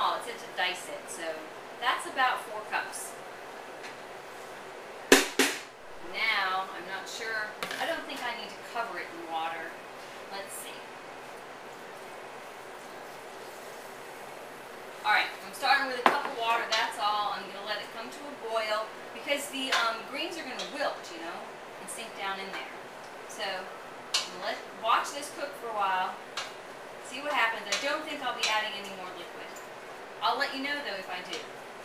small. It said to dice it. So that's about 4 cups. Now, I'm not sure. I don't think I need to cover it in water. Let's see. Alright, I'm starting with a cup of water, that's all. I'm going to let it come to a boil because the greens are going to wilt, you know, and sink down in there. So, watch this cook for a while, see what happens. I don't think I'll be adding any more liquid. I'll let you know though if I do.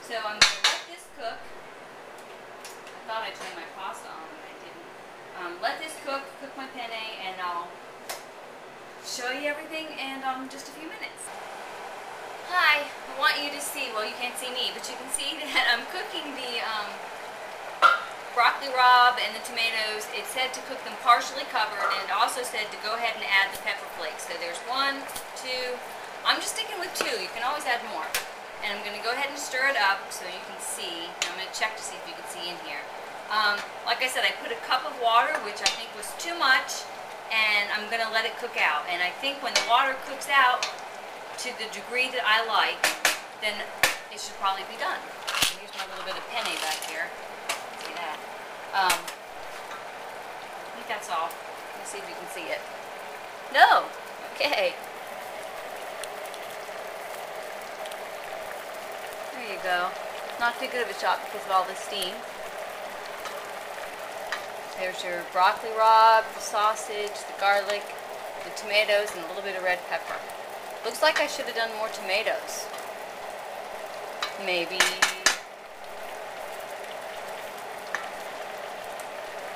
So I'm going to let this cook. I thought I turned my pasta on, but I didn't. Let this cook my penne, and I'll show you everything in just a few minutes. Hi, I want you to see, well you can't see me, but you can see that I'm cooking the broccoli rabe and the tomatoes. It said to cook them partially covered, and it also said to go ahead and add the pepper flakes. So there's 1, 2, I'm just sticking with 2, you can always add more. And I'm going to go ahead and stir it up so you can see. I'm going to check to see if you can see in here. Like I said, I put a cup of water, which I think was too much, and I'm going to let it cook out. And I think when the water cooks out to the degree that I like, then it should probably be done. So here's my little bit of penne back here. See that? I think that's all. Let's see if you can see it. No! Okay. There you go. Not too good of a shot because of all the steam. There's your broccoli rabe, the sausage, the garlic, the tomatoes, and a little bit of red pepper. Looks like I should have done more tomatoes. Maybe.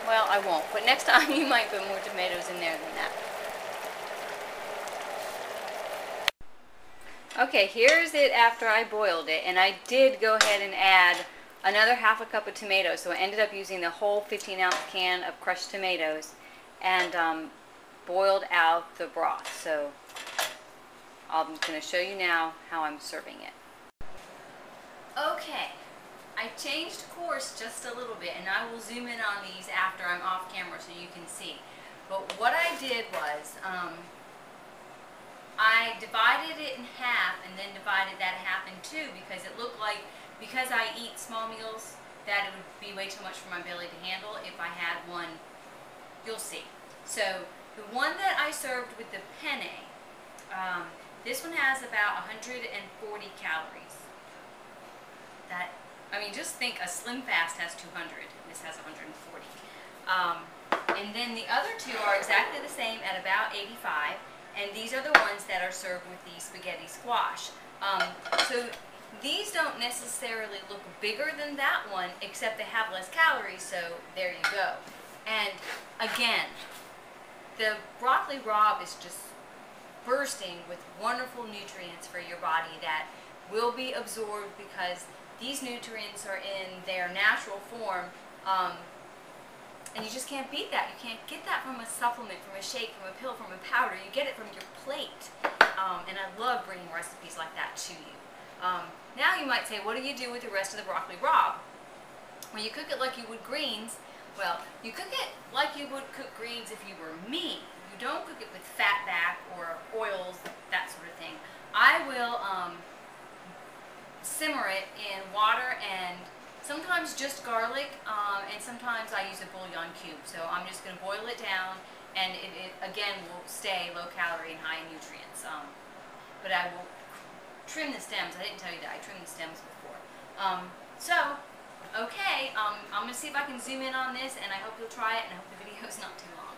Well, I won't. But next time you might put more tomatoes in there than that. Okay, here's it after I boiled it. And I did go ahead and add another half a cup of tomatoes. So I ended up using the whole 15-ounce can of crushed tomatoes and boiled out the broth. So I'm going to show you now how I'm serving it. Okay, I changed course just a little bit, and I will zoom in on these after I'm off camera so you can see. But what I did was, I divided it in half and then divided that half in 2 because it looked like, because I eat small meals, that it would be way too much for my belly to handle if I had one. You'll see. So the one that I served with the penne, this one has about 140 calories. That, I mean, just think a Slim Fast has 200. This has 140. And then the other 2 are exactly the same at about 85. And these are the ones that are served with the spaghetti squash. So these don't necessarily look bigger than that one, except they have less calories, so there you go. And again, the broccoli rabe is just bursting with wonderful nutrients for your body that will be absorbed because these nutrients are in their natural form, and you just can't beat that. You can't get that from a supplement, from a shake, from a pill, from a powder. You get it from your plate, and I love bringing recipes like that to you. Now you might say, what do you do with the rest of the broccoli rabe? Well, you cook it like you would greens. Well, you cook it like you would cook greens if you were me. You don't cook it with fat back or oils, that sort of thing. I will simmer it in water and sometimes just garlic, and sometimes I use a bouillon cube. So I'm just going to boil it down, and it again will stay low calorie and high in nutrients. But I will trim the stems. I didn't tell you that. I trimmed the stems before. Okay, I'm going to see if I can zoom in on this, and I hope you'll try it, and I hope the video is not too long.